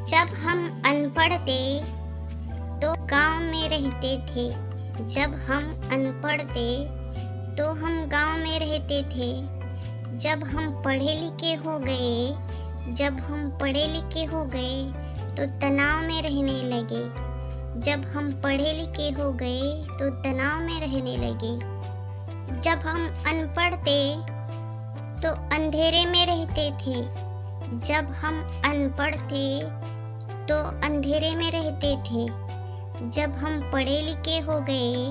जब हम अनपढ़ थे तो गांव में रहते थे। जब हम अनपढ़ थे तो हम गांव में रहते थे। जब हम पढ़े लिखे हो गए जब हम पढ़े लिखे हो गए तो तनाव में रहने लगे। जब हम पढ़े लिखे हो गए तो तनाव में रहने लगे। जब हम अनपढ़ थे तो अंधेरे में रहते थे। जब हम अनपढ़ थे तो अंधेरे में रहते थे। जब हम पढ़े लिखे हो गए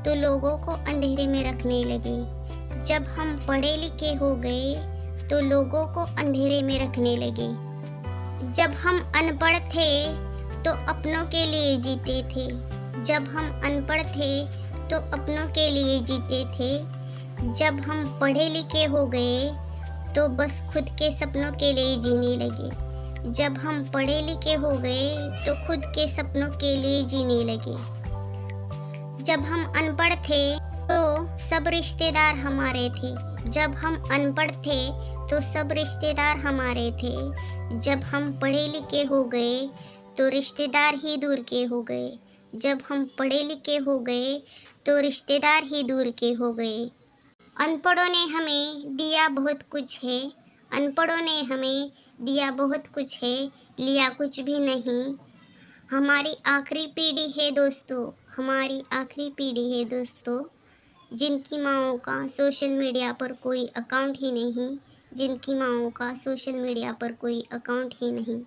तो लोगों को अंधेरे में रखने लगे। जब हम पढ़े लिखे हो गए तो लोगों को अंधेरे में रखने लगे। जब हम अनपढ़ थे तो अपनों के लिए जीते थे। जब हम अनपढ़ थे तो अपनों के लिए जीते थे। जब हम पढ़े लिखे हो गए तो बस खुद के सपनों के लिए जीने लगे। जब हम पढ़े लिखे हो गए तो खुद के सपनों के लिए जीने लगे। जब हम अनपढ़ थे तो सब रिश्तेदार हमारे थे। जब हम अनपढ़ थे तो सब रिश्तेदार हमारे थे। जब हम पढ़े लिखे हो गए तो रिश्तेदार ही दूर के हो गए। जब हम पढ़े लिखे हो गए तो रिश्तेदार ही दूर के हो गए। अनपढ़ों ने हमें दिया बहुत कुछ है। अनपढ़ों ने हमें दिया बहुत कुछ है, लिया कुछ भी नहीं। हमारी आखिरी पीढ़ी है दोस्तों, हमारी आखिरी पीढ़ी है दोस्तों, जिनकी माँओं का सोशल मीडिया पर कोई अकाउंट ही नहीं, जिनकी माँओं का सोशल मीडिया पर कोई अकाउंट ही नहीं।